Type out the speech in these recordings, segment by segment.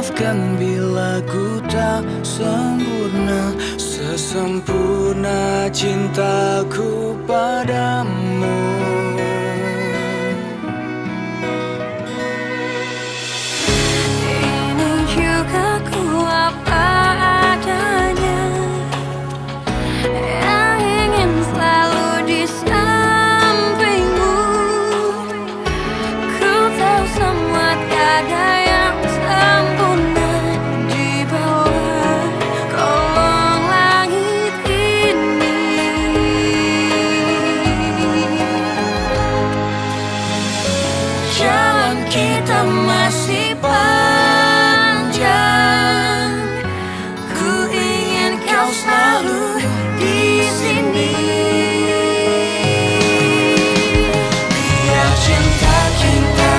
maafkan bila ku tak sempurna, sesempurna cintaku padamu. Ini juga ku apa adanya, yang ingin selalu di sampingmu. Ku tahu semua tiada yang sempurna di bawah kolong langit ini. Jalan kita masih panjang, ku ingin kau selalu di sini. Biar cinta kita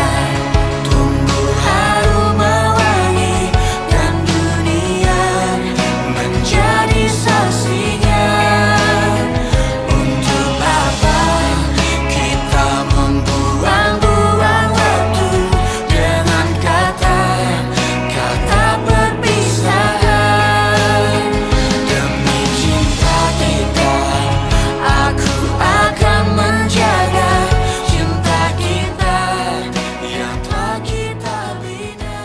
tumbuh harum mewangi, dan dunia menjadi saksinya. Untuk apa kita membuang-buang waktu dengan kata-kata perpisahan. Demi cinta kita, aku akan menjaga cinta kita yang telah kita bina.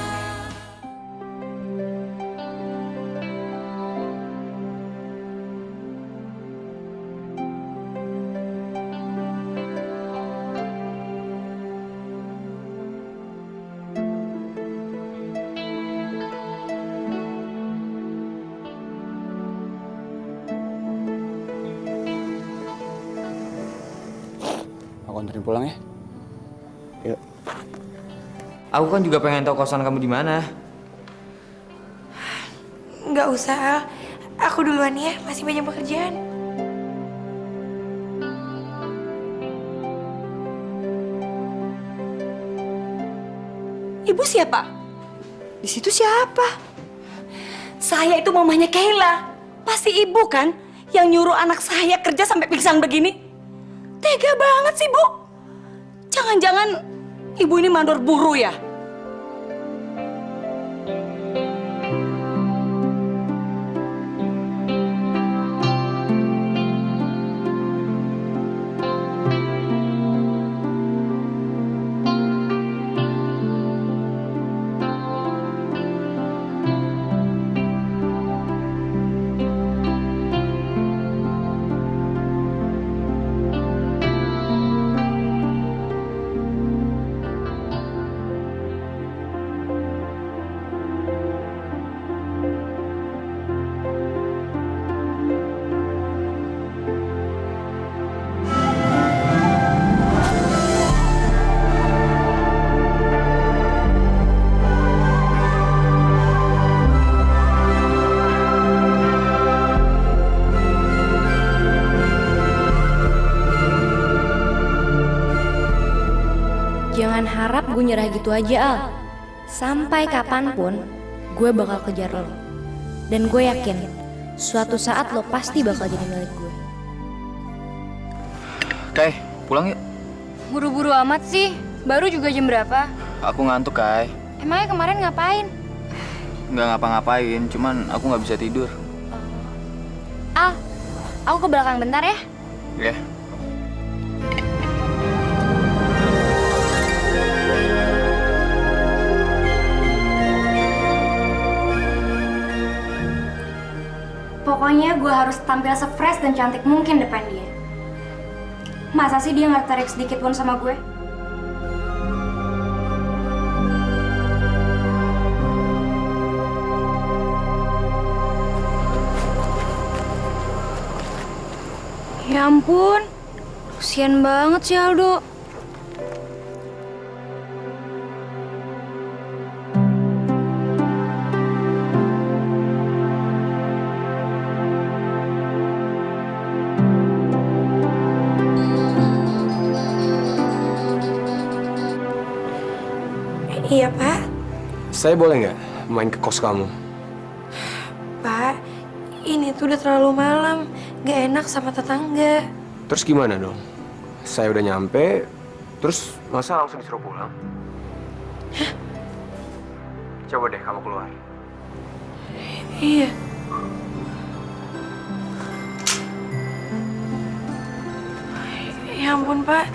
Aku anterin pulang ya. Yuk. Aku kan juga pengen tahu kosan kamu di mana. Nggak usah, Al. Aku duluan ya, masih banyak pekerjaan. Ibu siapa? Di situ siapa? Saya itu mamanya Kayla. Pasti ibu kan yang nyuruh anak saya kerja sampai pingsan begini? Tega banget sih, Bu. Jangan-jangan ibu ini mandor buru ya? Jangan harap gue nyerah gitu aja, Al. Sampai kapanpun, gue bakal kejar lo. Dan gue yakin, suatu saat lo pasti bakal jadi milik gue. Kai, pulang yuk. Buru-buru amat sih, baru juga jam berapa? Aku ngantuk, Kai. Emangnya kemarin ngapain? Nggak ngapa-ngapain, cuman aku nggak bisa tidur. Al, aku ke belakang bentar ya. Ya. Pokoknya gue harus tampil se-fresh dan cantik mungkin depan dia. Masa sih dia nggak tertarik sedikit pun sama gue? Ya ampun, kasian banget sih Aldo. Iya, Pak. Saya boleh nggak main ke kos kamu? Pak, ini tuh udah terlalu malam. Gak enak sama tetangga. Terus gimana dong? Saya udah nyampe, terus masa langsung disuruh pulang? Coba deh kamu keluar. Iya. Ya ampun, Pak.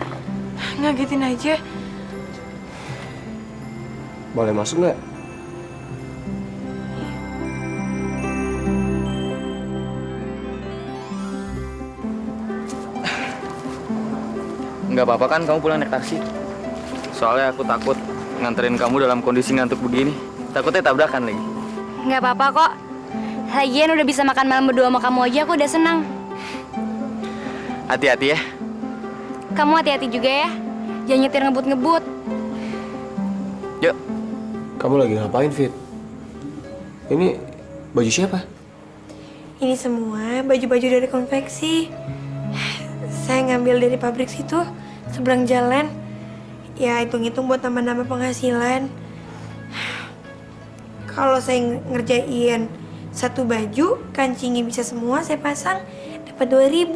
Ngagetin aja. Boleh masuk nggak? Nggak apa-apa kan kamu pulang naik taksi? Soalnya aku takut nganterin kamu dalam kondisi ngantuk begini. Takutnya tabrakan lagi. Nggak apa-apa kok. Lagian udah bisa makan malam berdua sama kamu aja aku udah senang. Hati-hati ya. Kamu hati-hati juga ya. Jangan nyetir ngebut-ngebut. Yuk. Kamu lagi ngapain, Fit? Ini baju siapa? Ini semua baju-baju dari konveksi. Saya ngambil dari pabrik situ, seberang jalan. Ya hitung-hitung buat nambah-nambah penghasilan. Kalau saya ngerjain satu baju, kancingnya bisa semua saya pasang, dapat 2.000.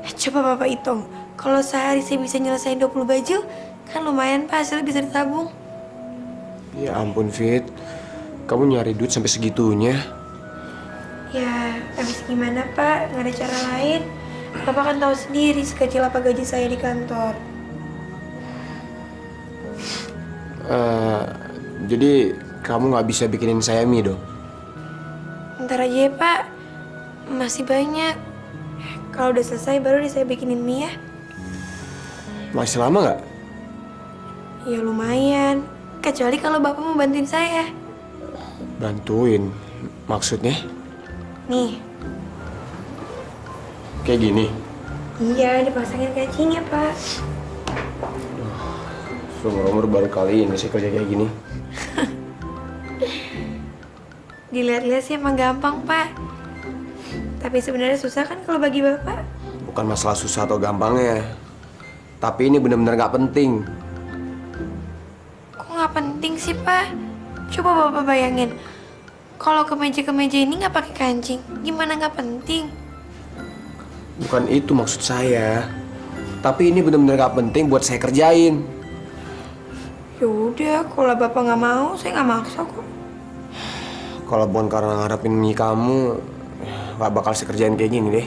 Coba Bapak hitung, kalau sehari saya bisa nyelesain 20 baju, kan lumayan Pak, hasilnya bisa ditabung. Ya ampun, Fit. Kamu nyari duit sampai segitunya. Ya, habis gimana Pak, nggak ada cara lain. Bapak kan tahu sendiri sekecil apa gaji saya di kantor. Jadi kamu nggak bisa bikinin saya mie dong? Ntar aja ya Pak, masih banyak. Kalau udah selesai baru deh saya bikinin mie ya. Masih lama nggak? Ya lumayan, kecuali kalau Bapak mau bantuin saya. Bantuin? Maksudnya? Nih, Kayak gini? iya dipasangin kancingnya Pak. Seumur-umur baru kali ini sih kerja kayak gini. Dilihat-lihat sih emang gampang Pak. Tapi sebenarnya susah kan kalau bagi Bapak? Bukan masalah susah atau gampangnya. Tapi ini benar-benar nggak penting. Kok nggak penting sih Pak? Coba Bapak bayangin, kalau kemeja-kemeja ini nggak pakai kancing, gimana nggak penting? Bukan itu maksud saya. Tapi ini benar-benar nggak penting buat saya kerjain. Yaudah, kalau Bapak nggak mau, saya nggak maksa kok. Kalau bukan karena ngarepin mie kamu, nggak bakal saya kerjain kayak gini deh.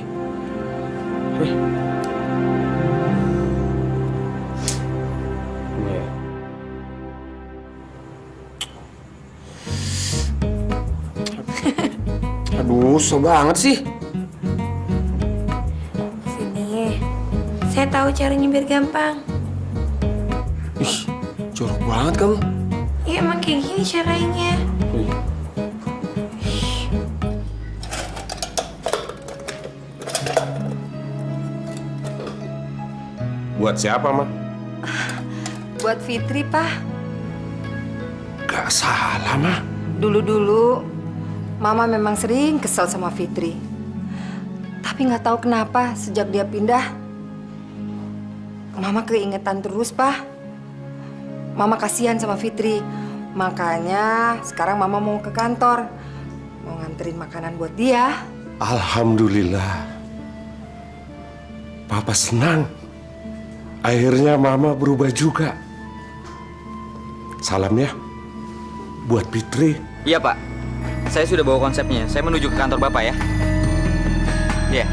Ini ya. Aduh, so banget sih. Sini, saya tahu caranya biar gampang. Ih, jorok banget kamu. Ya emang kayak gini caranya. Ih. Buat siapa, Ma? Buat Fitri, Pak. Gak salah, Ma. Dulu-dulu, Mama memang sering kesel sama Fitri. Tapi nggak tahu kenapa sejak dia pindah, Mama keingetan terus, Pak. Mama kasihan sama Fitri. Makanya sekarang Mama mau ke kantor. Mau nganterin makanan buat dia. Alhamdulillah. Papa senang. Akhirnya Mama berubah juga. Salam ya buat Fitri. Iya Pak, saya sudah bawa konsepnya. Saya menuju ke kantor Bapak ya. Iya.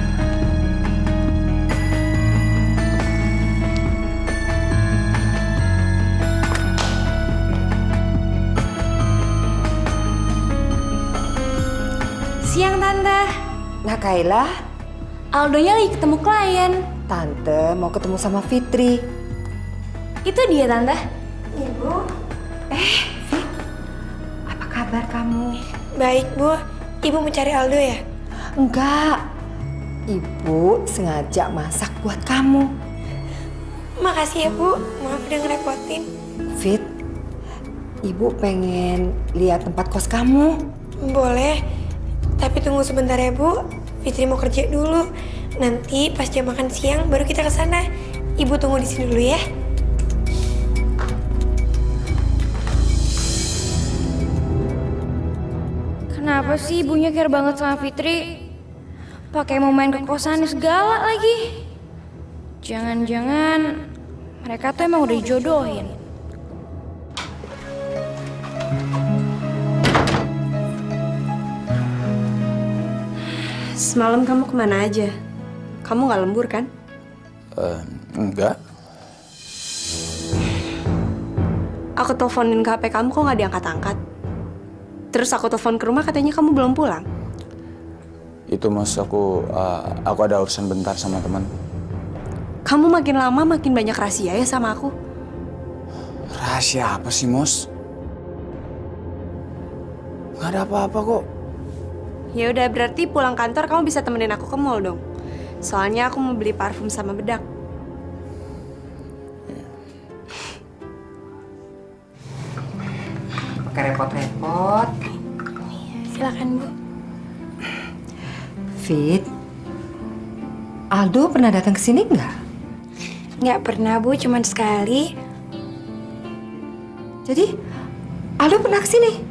Siang Tante. Nah, Kayla, Aldonya lagi ketemu klien. Tante mau ketemu sama Fitri. Itu dia Tante. Ibu, Fit, apa kabar kamu? baik Bu. Ibu mau cari Aldo ya? Enggak. Ibu sengaja masak buat kamu. Makasih ya Bu, maaf udah ngerepotin. Fit, Ibu pengen lihat tempat kos kamu. Boleh, tapi tunggu sebentar ya Bu. Fitri mau kerja dulu. Nanti pas jam makan siang baru kita ke sana. Ibu tunggu di sini dulu ya. Kenapa sih ibunya care banget sama Fitri? Pakai mau main ke kosannya segala lagi. Jangan-jangan mereka tuh emang udah dijodohin. Semalam kamu kemana aja? Kamu nggak lembur kan? Enggak. Aku teleponin ke HP kamu kok nggak diangkat-angkat. Terus aku telepon ke rumah katanya kamu belum pulang. Itu Mas, aku ada urusan bentar sama teman. Kamu makin lama makin banyak rahasia ya sama aku. Rahasia apa sih, Mos? Gak ada apa-apa kok. Ya udah berarti pulang kantor kamu bisa temenin aku ke mall dong. Soalnya aku mau beli parfum sama bedak. Pakai repot-repot. Silakan Bu. Fit, Aldo pernah datang ke sini nggak? Nggak pernah Bu, cuman sekali. Jadi, Aldo pernah ke sini?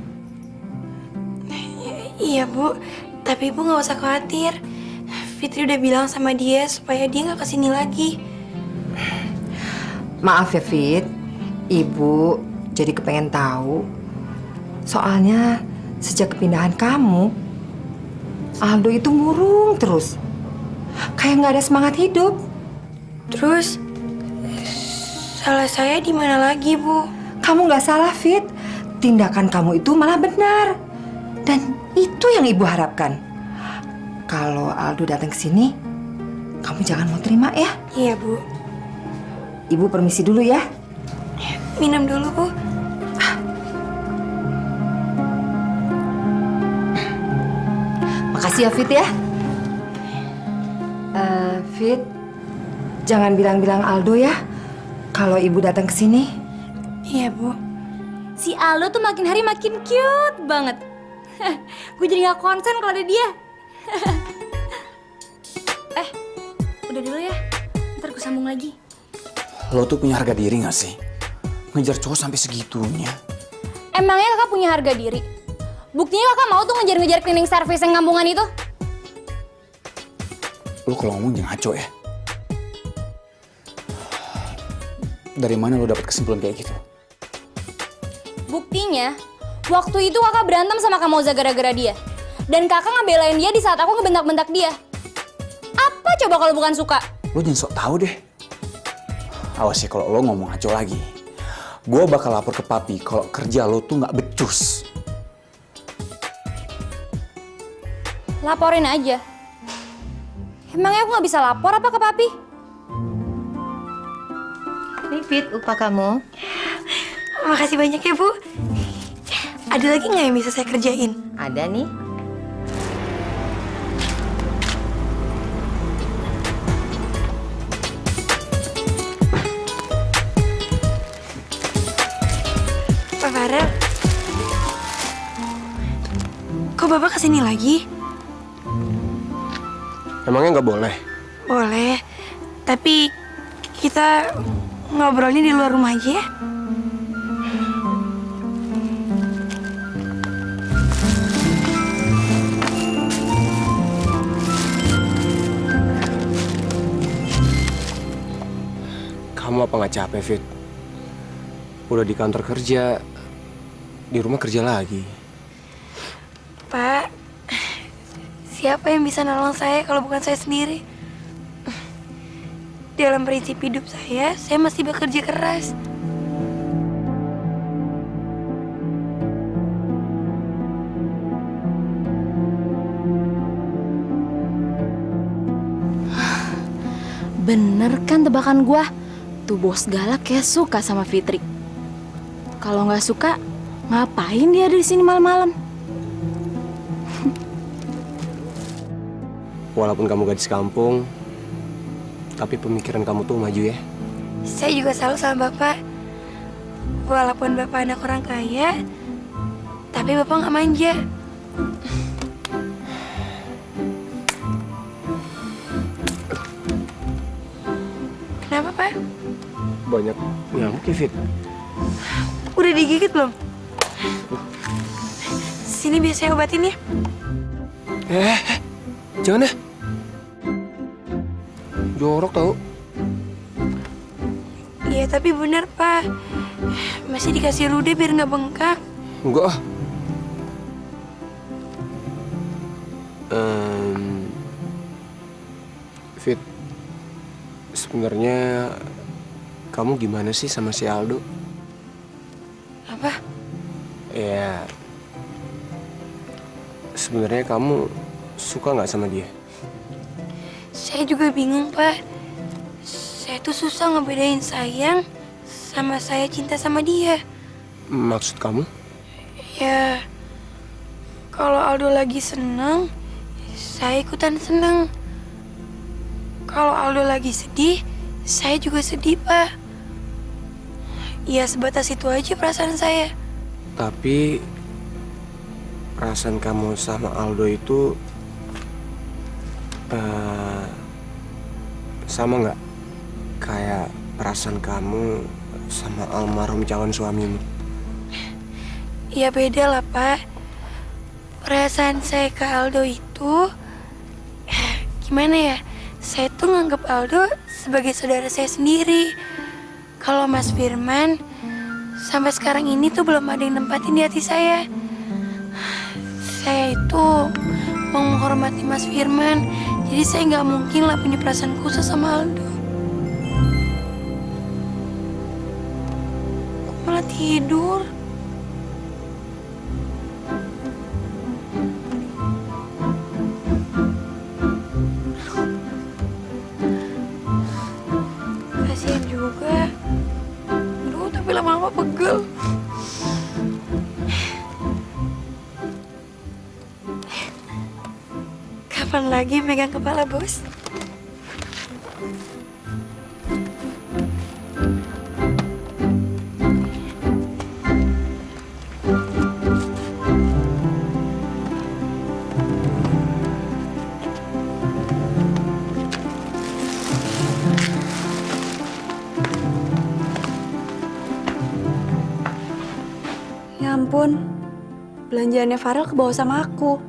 Iya Bu, tapi Ibu nggak usah khawatir. Fitri udah bilang sama dia supaya dia nggak kesini lagi. Maaf ya, Fit. Ibu jadi kepengen tahu. Soalnya sejak kepindahan kamu, Aldo itu murung terus. Kayak nggak ada semangat hidup. Terus, salah saya di mana lagi Bu? Kamu nggak salah, Fit. Tindakan kamu itu malah benar. Dan itu yang Ibu harapkan. Kalau Aldo datang ke sini, kamu jangan mau terima ya. Iya Bu. Ibu permisi dulu ya. Minum dulu Bu. Makasih ya, Fit ya. Fit, jangan bilang-bilang Aldo ya kalau Ibu datang ke sini. Iya Bu. Si Aldo tuh makin hari makin cute banget. Gue jadi gak konsen kalau ada dia. Udah dulu ya. Ntar gue sambung lagi. Lo tuh punya harga diri gak sih? Ngejar cowok sampai segitunya. Emangnya kakak punya harga diri? Buktinya kakak mau tuh ngejar-ngejar cleaning service yang kampungan itu? Lo kalau ngomong jangan ngaco ya. Dari mana lo dapet kesimpulan kayak gitu? Buktinya, waktu itu kakak berantem sama Kak Moza gara-gara dia. Dan kakak ngebelain dia di saat aku ngebentak-bentak dia. Apa coba kalau bukan suka? Lo jangan sok tahu deh. Awas ya kalau lo ngomong ngaco lagi. Gue bakal lapor ke papi kalau kerja lo tuh nggak becus. Laporin aja. Emangnya aku nggak bisa lapor apa ke papi? Nih Fit, upah kamu. Makasih banyak ya Bu. Ada lagi nggak yang bisa saya kerjain? Ada nih. Pak Farel. Kok Bapak kesini lagi? Emangnya nggak boleh? Boleh. Tapi kita ngobrolnya di luar rumah aja ya. Kamu apa nggak capek, Fit? Udah di kantor kerja, di rumah kerja lagi. Pak, siapa yang bisa nolong saya kalau bukan saya sendiri? Dalam prinsip hidup saya masih bekerja keras. Bener kan tebakan gua? Tuh bos galak kayak suka sama Fitri. Kalau nggak suka, ngapain dia ada di sini malam-malam? Walaupun kamu gadis kampung, tapi pemikiran kamu tuh maju ya. Saya juga selalu sama Bapak. Walaupun Bapak anak orang kaya, tapi Bapak nggak manja. Kenapa, Pak? Banyak nyamuk ya, Fit. Udah digigit belum? Sini biar saya obatin ya. Jangan deh. Jorok tau. Iya, tapi benar, Pak. Masih dikasih ludah biar nggak bengkak. Enggak ah. Fit, sebenarnya kamu gimana sih sama si Aldo? Apa? Ya, sebenarnya kamu suka nggak sama dia? Saya juga bingung, Pak. Saya tuh susah ngebedain sayang sama saya cinta sama dia. Maksud kamu? Ya, kalau Aldo lagi seneng, saya ikutan seneng. Kalau Aldo lagi sedih, saya juga sedih, Pak. Ya, sebatas itu aja perasaan saya. Tapi perasaan kamu sama Aldo itu sama nggak kayak perasaan kamu sama almarhum calon suamimu? Ya beda lah, Pak. Perasaan saya ke Aldo itu gimana ya? Saya tuh nganggap Aldo sebagai saudara saya sendiri. Kalau Mas Firman sampai sekarang ini tuh belum ada yang nempatin di hati saya. Saya itu mau menghormati Mas Firman, jadi saya nggak mungkin lah punya perasaan khusus sama Aldo. Kok malah tidur? Kasian juga. Aduh, tapi lama-lama pegel. Kapan lagi megang kepala, Bos? Ya ampun, belanjaannya Farel kebawa sama aku.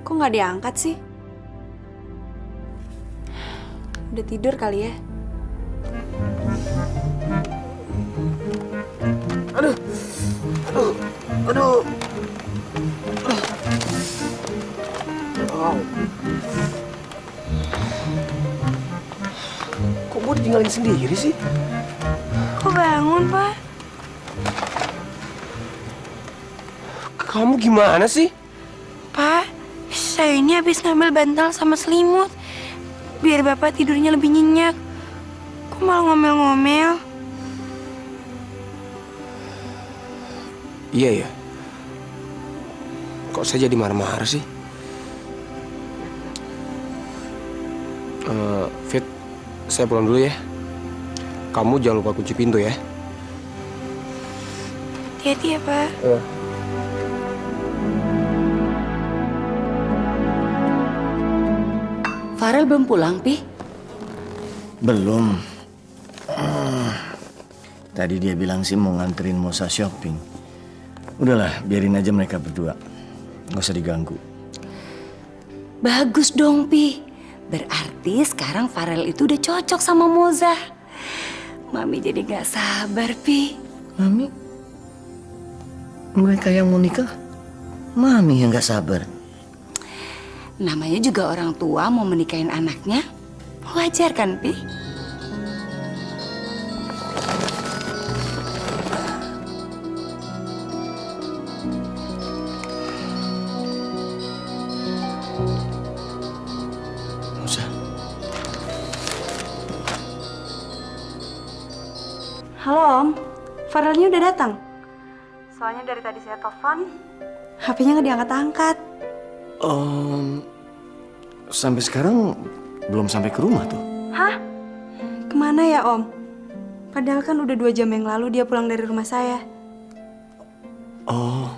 Kok nggak diangkat sih? Udah tidur kali ya? Kok mau ditinggalin sendiri sih? Kok bangun, Pak? Kamu gimana sih? Pak, saya ini habis ngambil bantal sama selimut. Biar Bapak tidurnya lebih nyenyak. Kok malah ngomel-ngomel? Iya ya. Kok saya jadi marah-marah sih? Fit, saya pulang dulu ya. Kamu jangan lupa kunci pintu ya. Hati-hati ya, Pak. Farel belum pulang, Pi? Belum. Tadi dia bilang sih mau nganterin Mosa shopping. Udahlah, biarin aja mereka berdua. Nggak usah diganggu. Bagus dong, Pi. Berarti sekarang Farel itu udah cocok sama Moza. Mami jadi gak sabar, Pi. Mami? Mereka yang mau nikah? Mami yang gak sabar. Namanya juga orang tua mau menikahin anaknya. Wajar kan, Pi? Mosa. Halo, Om. Farelnya udah datang? Soalnya dari tadi saya telepon, HP-nya nggak diangkat-angkat. Sampai sekarang belum sampai ke rumah tuh. Hah? Kemana ya, Om? Padahal kan udah 2 jam yang lalu dia pulang dari rumah saya. Oh.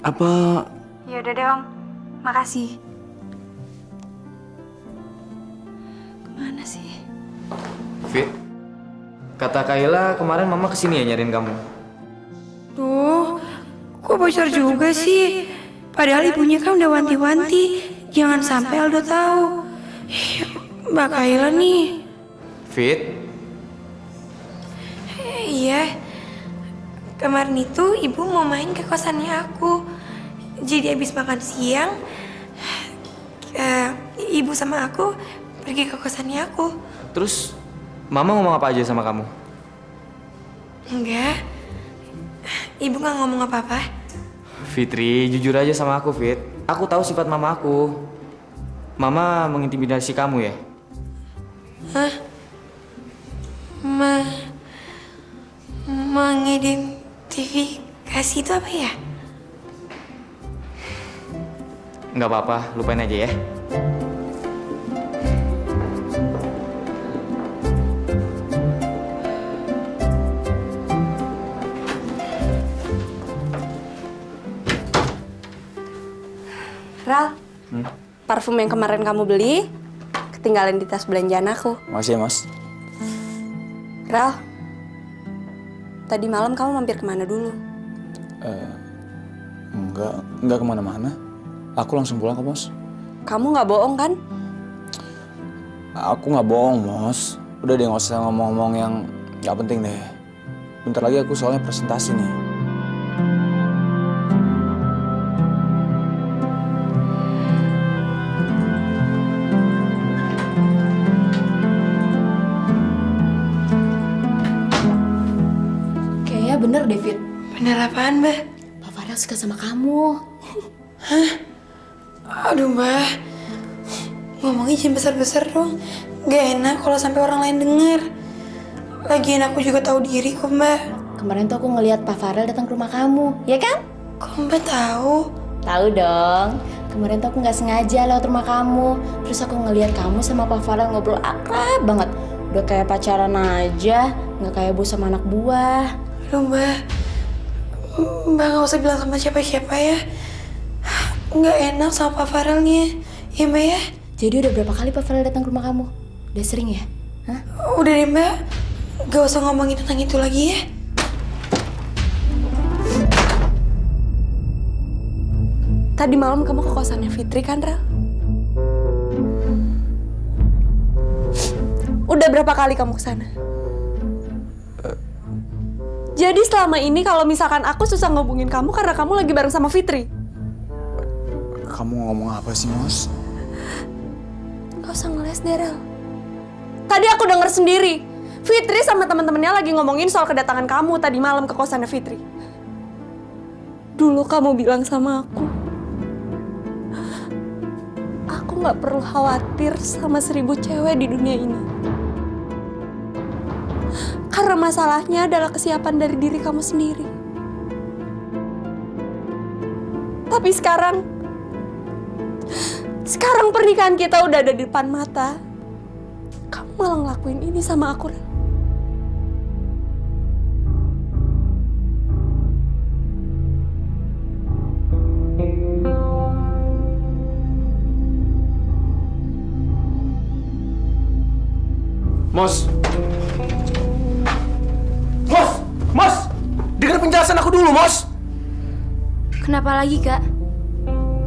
Apa... Ya udah deh, Om. Makasih. Kemana sih? Fit, kata Kayla kemarin mama kesini ya nyariin kamu. Tuh, kok bocor juga sih? Padahal ibunya kan udah wanti-wanti Jangan sampai Aldo tahu. Mbak Kaila nih. Fit, Iya. Kemarin itu ibu mau main ke kosannya aku. Jadi habis makan siang, ibu sama aku pergi ke kosannya aku. terus Mama ngomong apa aja sama kamu? Enggak. Ibu nggak ngomong apa-apa. Fitri, jujur aja sama aku, Fit. Aku tahu sifat Mama aku. Mama mengintimidasi kamu ya? Hah? Mengidentifikasi itu apa ya? Nggak apa-apa, lupain aja ya. Ral, parfum yang kemarin kamu beli ketinggalan di tas belanjaan aku. Makasih ya, Mas. Ral, tadi malam kamu mampir kemana dulu? Enggak kemana-mana. Aku langsung pulang kok, Mos. Kamu nggak bohong kan? Aku nggak bohong, Mos. Udah deh, nggak usah ngomong-ngomong yang nggak penting deh. Bentar lagi aku soalnya presentasi nih. Kayaknya bener deh, Fit. Bener apaan, Mbak? Pak Farel suka sama kamu. Aduh, Mbak. Ngomongnya jangan besar-besar dong. Gak enak kalau sampai orang lain denger. Lagian aku juga tahu diri kok, Mbak. Kemarin tuh aku ngelihat Pak Farel datang ke rumah kamu, ya kan? Kok Mbak tahu? Tahu dong. Kemarin tuh aku nggak sengaja lewat rumah kamu. Terus aku ngelihat kamu sama Pak Farel ngobrol akrab banget. Udah kayak pacaran aja, nggak kayak bos sama anak buah. Aduh, Mbak. Mbak nggak usah bilang sama siapa-siapa ya. Nggak enak sama Pak Farelnya. Ya, Mbak ya? Jadi udah berapa kali Pak Farel datang ke rumah kamu? Udah sering ya? Hah? Udah deh, Mbak. Gak usah ngomongin tentang itu lagi ya. Tadi malam kamu ke kosannya Fitri kan, Ral? Udah berapa kali kamu ke sana? Jadi selama ini kalau misalkan aku susah ngehubungin kamu karena kamu lagi bareng sama Fitri. Kamu ngomong apa sih, Mos? Gak usah ngeles deh, Ral. Tadi aku denger sendiri. Fitri sama teman-temannya lagi ngomongin soal kedatangan kamu tadi malam ke kosannya Fitri. Dulu kamu bilang sama aku gak perlu khawatir sama 1000 cewek di dunia ini. Karena masalahnya adalah kesiapan dari diri kamu sendiri. Tapi sekarang pernikahan kita udah ada di depan mata. Kamu malah ngelakuin ini sama aku, Ren. Mos! Mos! Mos! Dengar penjelasan aku dulu, Mos! Kenapa lagi, Kak?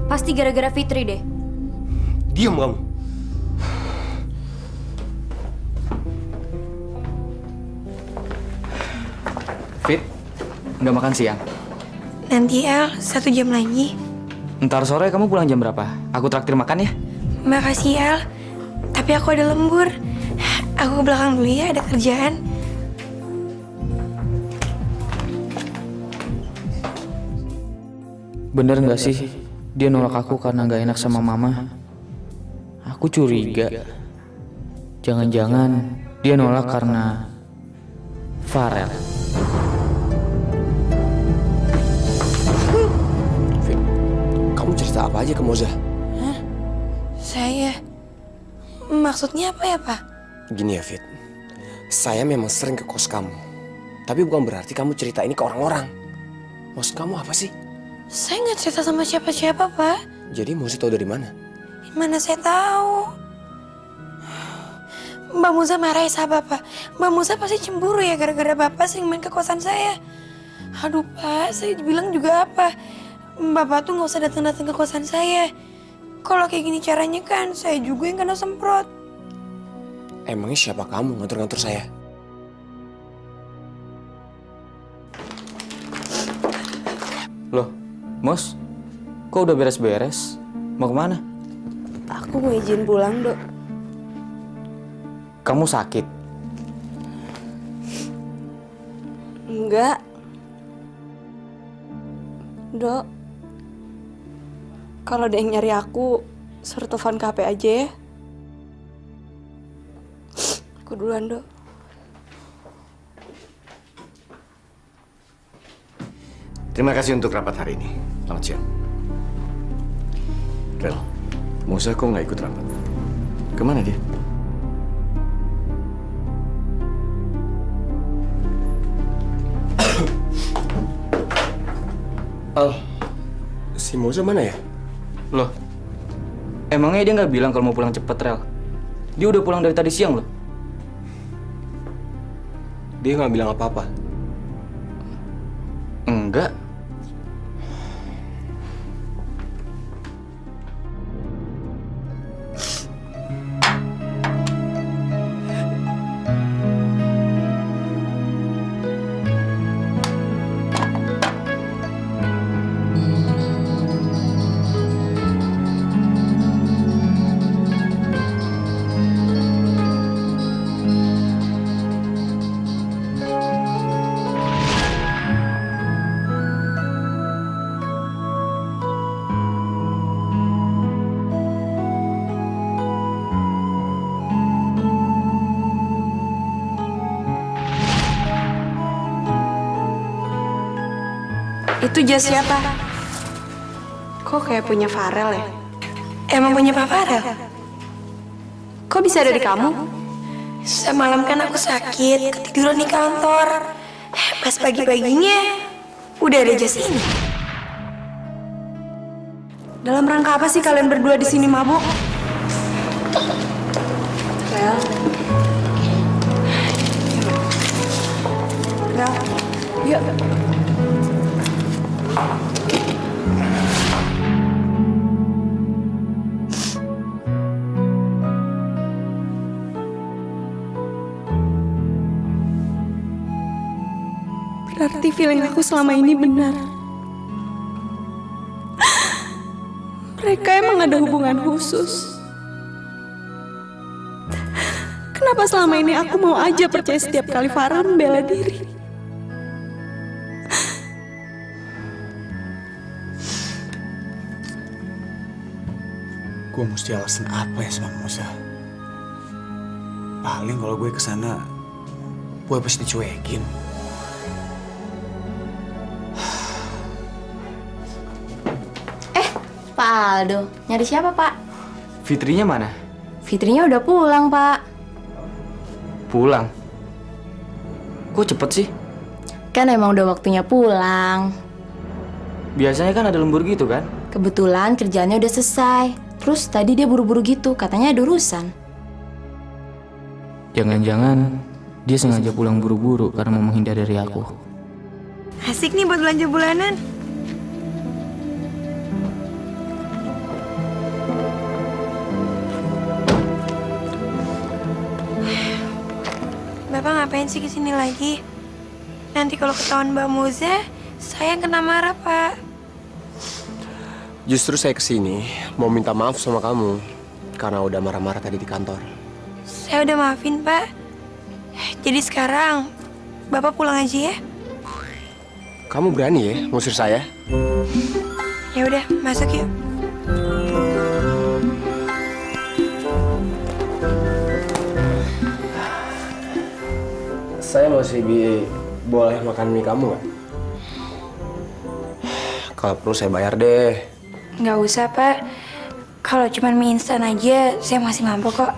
Pasti gara-gara Fitri deh. Diam kamu. Fit, nggak makan siang? Nanti, El, 1 jam lagi. Ntar sore kamu pulang jam berapa? Aku traktir makan ya? Makasih, El. Tapi aku ada lembur. Aku ke belakang dulu ya, ada kerjaan. Bener nggak sih dia nolak aku karena nggak enak sama Mama? Aku curiga. Jangan-jangan dia nolak karena Farel. Fit, kamu cerita apa aja ke Moza? Hah? Saya? Maksudnya apa ya, Pak? Gini ya, Fit. Saya memang sering ke kos kamu. Tapi bukan berarti kamu cerita ini ke orang-orang. Maksud kamu apa sih? Saya nggak cerita sama siapa-siapa, Pak. Jadi Moza tahu dari mana? Mana saya tahu? Mbak Muza marah ya sama Bapak. Mbak Muza pasti cemburu ya gara-gara Bapak sering main ke kosan saya. Aduh, Pak, saya bilang juga apa? Bapak tuh nggak usah datang-datang ke kosan saya. Kalau kayak gini caranya kan saya juga yang kena semprot. Emangnya siapa kamu ngatur-ngatur saya? Loh, Mos, kok udah beres-beres? Mau kemana? Aku mau izin pulang, Dok. Kamu sakit? Enggak. Dok, kalau ada yang nyari aku, suruh telepon ke HP aja ya. Aku duluan, Dok. Terima kasih untuk rapat hari ini. Selamat siang. Rel, Musa kok nggak ikut rapat? Kemana dia? Al, si Moza mana ya? Loh, emangnya dia nggak bilang kalau mau pulang cepet, Rel? Dia udah pulang dari tadi siang loh. Dia nggak bilang apa-apa. Enggak. Itu jas siapa? Kok kayak punya Farel ya? Emang punya Pak Farel? Kok bisa ada di kamu? Semalam kan aku sakit, ketiduran di kantor. Pas pagi-paginya, udah ada jas ini. Dalam rangka apa sih kalian berdua di sini mabuk? Rel. Rel, yuk. Berarti feeling aku selama ini benar. Mereka emang ada hubungan khusus. Kenapa selama ini aku mau aja percaya setiap kali Farel membela diri? Gue mesti alasan apa ya sama Musa? Paling kalau gue kesana, gue pasti dicuekin. Pak Aldo, nyari siapa, Pak? Fitrinya mana? Fitrinya udah pulang, Pak. Pulang? Kok cepet sih? Kan emang udah waktunya pulang. Biasanya kan ada lembur gitu kan? Kebetulan kerjaannya udah selesai. Terus tadi dia buru-buru gitu, katanya ada urusan. Jangan-jangan dia sengaja pulang buru-buru karena mau menghindar dari aku. Asik nih buat belanja bulanan. Bapak ngapain sih kesini lagi? Nanti kalau ketahuan Mbak Moza, saya kena marah, Pak. Justru saya kesini mau minta maaf sama kamu karena udah marah-marah tadi di kantor. Saya udah maafin, Pak. Jadi sekarang Bapak pulang aja ya. Kamu berani ya ngusir saya? Ya udah, masuk yuk. Saya masih boleh makan mie kamu nggak? Kalau perlu saya bayar deh. Nggak usah, Pak. Kalau cuma mie instan aja, saya masih mampu kok.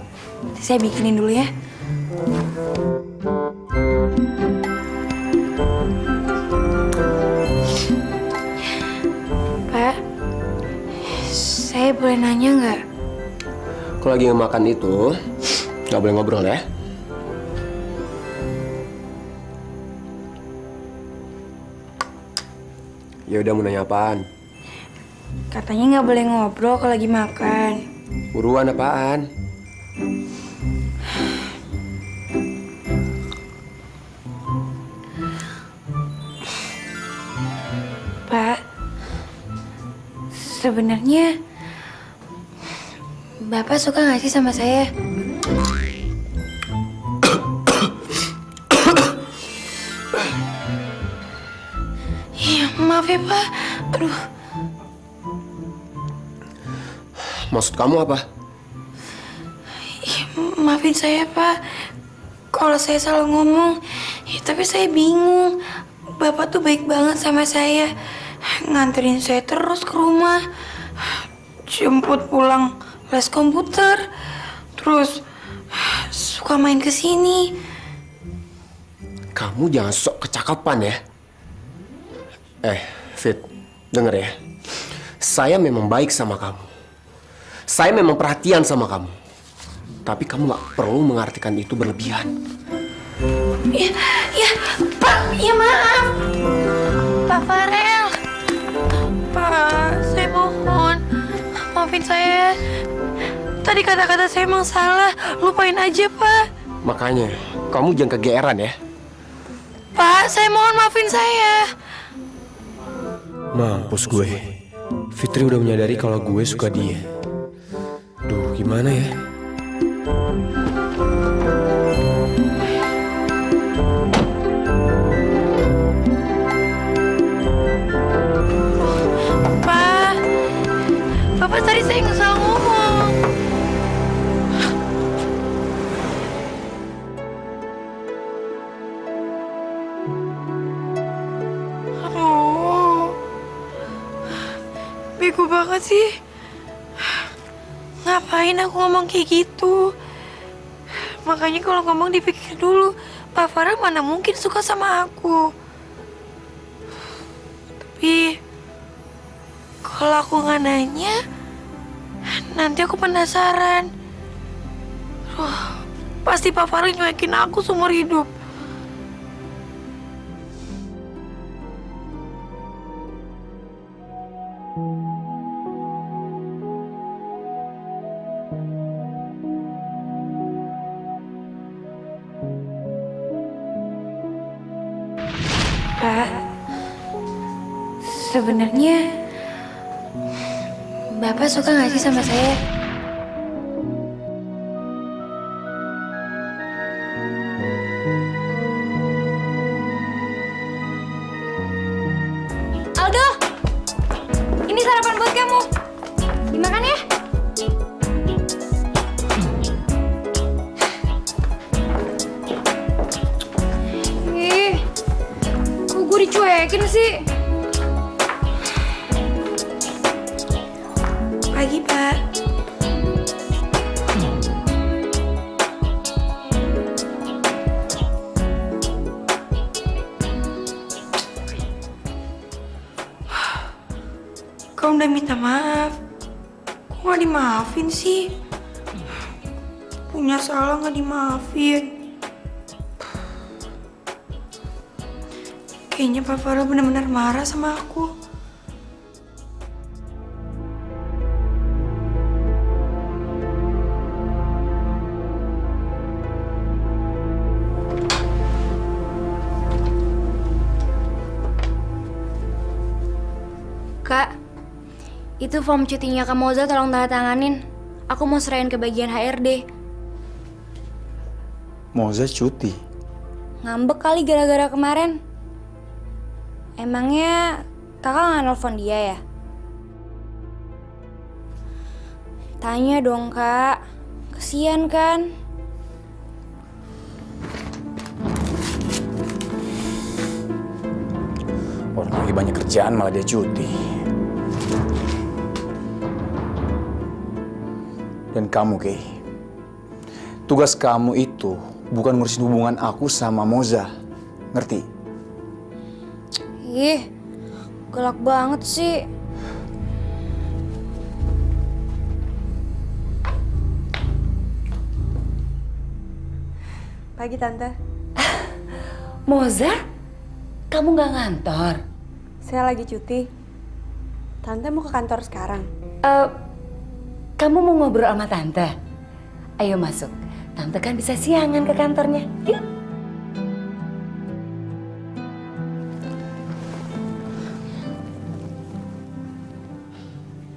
Saya bikinin dulu ya. Pak, saya boleh nanya nggak? Kalau lagi makan itu, nggak boleh ngobrol ya. Ya udah, mau nanya apaan? Katanya nggak boleh ngobrol kalau lagi makan. Buruan apaan? Pak, sebenarnya Bapak suka nggak sih sama saya? Ya, maaf ya Pak. Aduh, Maksud kamu apa? maafin saya Pak. Kalau saya salah ngomong, ya, tapi saya bingung. Bapak tuh baik banget sama saya. Nganterin saya terus ke rumah. Jemput pulang les komputer. Terus suka main ke sini. Kamu jangan sok kecakapan ya. Fit, denger ya. Saya memang baik sama kamu. Saya memang perhatian sama kamu. Tapi kamu gak perlu mengartikan itu berlebihan. Ya, Pak, ya maaf. Pak Farel. Pak, saya mohon. Maafin saya. Tadi kata-kata saya emang salah. Lupain aja, Pak. Makanya, kamu jangan kegeeran ya. Pak, saya mohon maafin saya. Mampus gue. Fitri udah menyadari kalau gue suka dia. Duh, gimana ya? Pak, Bapak tadi saya nggak salah ngomong. Aduh, bego banget sih. Ngapain aku ngomong kayak gitu? Makanya kalau ngomong dipikir dulu. Pak Farah mana mungkin suka sama aku. Tapi kalau aku nggak nanya, nanti aku penasaran. Pasti Pak Farah nyuekin aku seumur hidup. Pak, sebenarnya Bapak suka nggak sih sama saya? Aldo, ini sarapan buat kamu. Dimakan ya. Ih, kok gue dicuekin sih? Pagi, Pak. Kau udah minta maaf. Kok nggak dimaafin sih? Punya salah nggak dimaafin. Kayaknya Pak Farah benar-benar marah sama aku. Kak, itu form cutinya Kak Moza tolong tanda tanganin. Aku mau serahin ke bagian HRD. Moza cuti. Ngambek kali gara-gara kemarin. Emangnya kakak nggak nelfon dia ya? Tanya dong kak, kesian kan? Orang lagi banyak kerjaan malah dia cuti. Dan kamu, Kay, tugas kamu itu bukan ngurusin hubungan aku sama Moza. Ngerti? Ih, galak banget sih. Pagi, Tante. Moza, kamu nggak ngantor? Saya lagi cuti. Tante mau ke kantor sekarang? Kamu mau ngobrol sama Tante? Ayo masuk. Tante kan bisa siangan ke kantornya. Yuk.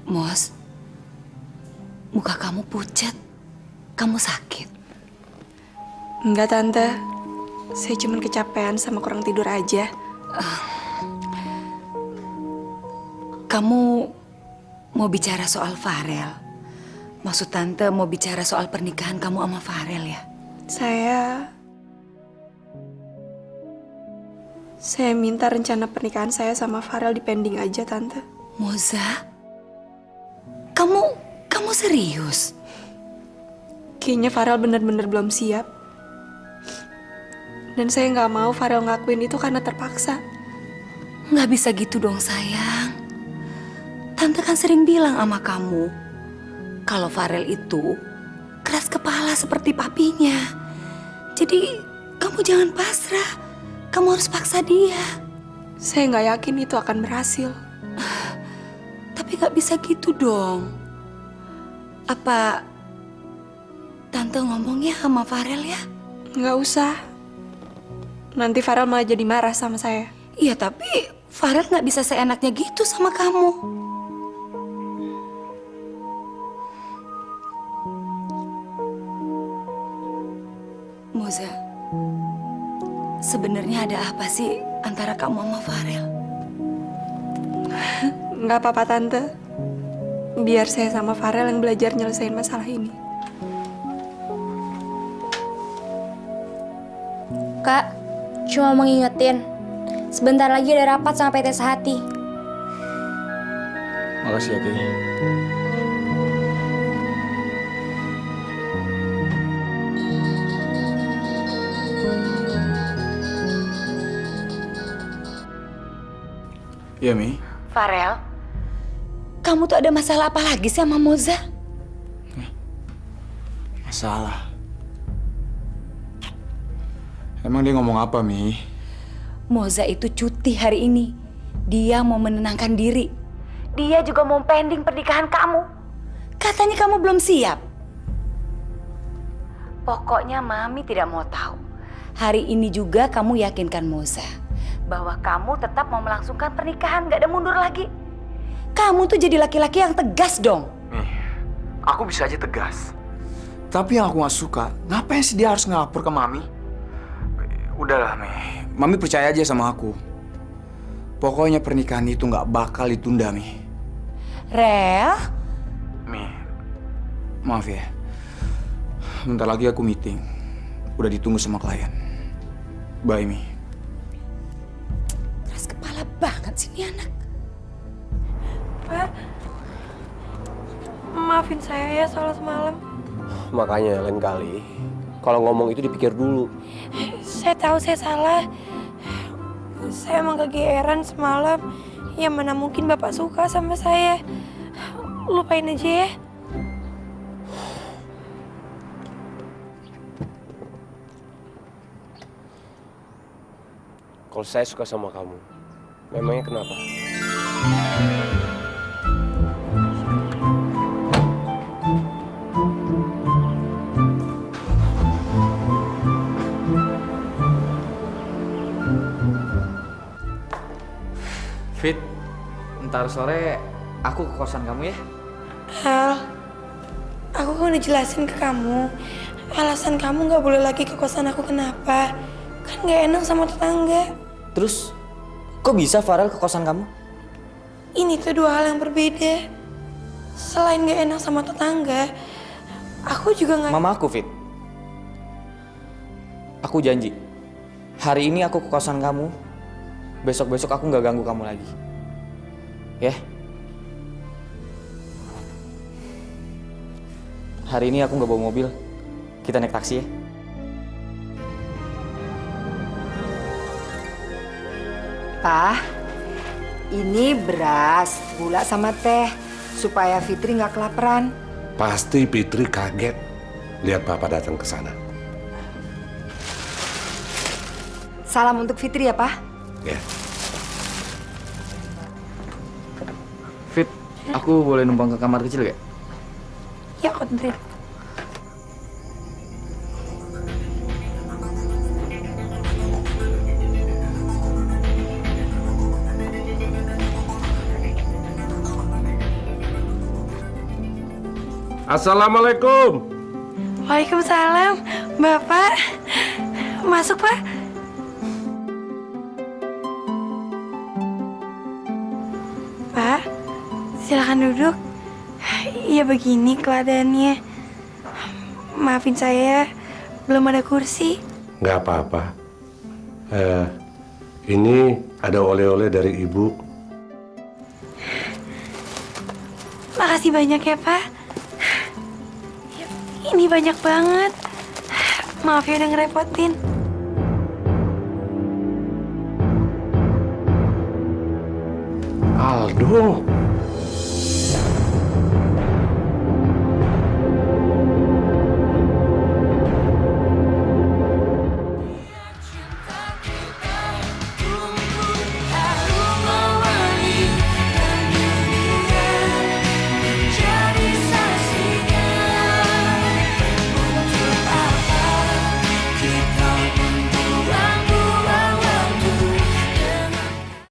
Mos, muka kamu pucat. Kamu sakit? Enggak, Tante. Saya cuma kecapean sama kurang tidur aja. Kamu mau bicara soal Farel? Maksud Tante mau bicara soal pernikahan kamu sama Farel ya? Saya minta rencana pernikahan saya sama Farel dipending aja, Tante. Moza, kamu serius? Kayaknya Farel benar-benar belum siap. Dan saya nggak mau Farel ngakuin itu karena terpaksa. Nggak bisa gitu dong sayang. Tante kan sering bilang sama kamu, kalau Farel itu keras kepala seperti papinya. Jadi kamu jangan pasrah, kamu harus paksa dia. Saya nggak yakin itu akan berhasil. Tapi nggak bisa gitu dong. Apa Tante ngomongnya sama Farel ya? Nggak usah. Nanti Farel malah jadi marah sama saya. Iya, tapi Farel nggak bisa seenaknya gitu sama kamu. Moza, sebenarnya ada apa sih antara kamu sama Farel? Nggak apa-apa, Tante. Biar saya sama Farel yang belajar nyelesain masalah ini. Kak, cuma mau ngingetin. Sebentar lagi ada rapat sama PT Sehati. Makasih ya, Ki. Iya, Mi. Farel, kamu tuh ada masalah apa lagi sih sama Moza? Masalah. Emang dia ngomong apa, Mi? Moza itu cuti hari ini. Dia mau menenangkan diri. Dia juga mau pending pernikahan kamu. Katanya kamu belum siap. Pokoknya Mami tidak mau tahu. Hari ini juga kamu yakinkan Moza bahwa kamu tetap mau melangsungkan pernikahan, gak ada mundur lagi. Kamu tuh jadi laki-laki yang tegas dong. Mi, aku bisa aja tegas. Tapi yang aku gak suka, ngapain sih dia harus ngelapor ke Mami? Udahlah, Mi. Mami percaya aja sama aku. Pokoknya pernikahan itu gak bakal ditunda, Mi. Rel? Mi, maaf ya. Bentar lagi aku meeting. Udah ditunggu sama klien. Bye, Mi. Keras kepala banget sih ini anak. Pak, maafin saya ya soal semalam. Makanya lain kali, kalau ngomong itu dipikir dulu. Saya tahu saya salah. Saya emang kegeeran semalam. Ya mana mungkin Bapak suka sama saya. Lupain aja ya. Kalau saya suka sama kamu, memangnya kenapa? Fit, ntar sore aku ke kosan kamu ya. Hal, aku kan udah jelasin ke kamu. Alasan kamu gak boleh lagi ke kosan aku kenapa? Kan gak enak sama tetangga. Terus, kok bisa Farel ke kosan kamu? Ini tuh dua hal yang berbeda. Selain gak enak sama tetangga, aku juga gak... Mama aku, Fit. Aku janji, hari ini aku ke kosan kamu. Besok-besok aku nggak ganggu kamu lagi. Ya? Hari ini aku nggak bawa mobil. Kita naik taksi ya. Pak, ini beras, gula sama teh. Supaya Fitri nggak kelaparan. Pasti Fitri kaget lihat Papa datang ke sana. Salam untuk Fitri ya, Pak. Ya. Fit, aku boleh numpang ke kamar kecil gak? Ya, Kodrit. Assalamualaikum. Waalaikumsalam, Bapak. Masuk, Pak. Pak, silakan duduk. Ya begini keadaannya. Maafin saya, belum ada kursi. Nggak apa-apa. Ini ada oleh-oleh dari ibu. Makasih banyak ya, Pak. Ini banyak banget. Maaf ya udah ngerepotin. Aldo,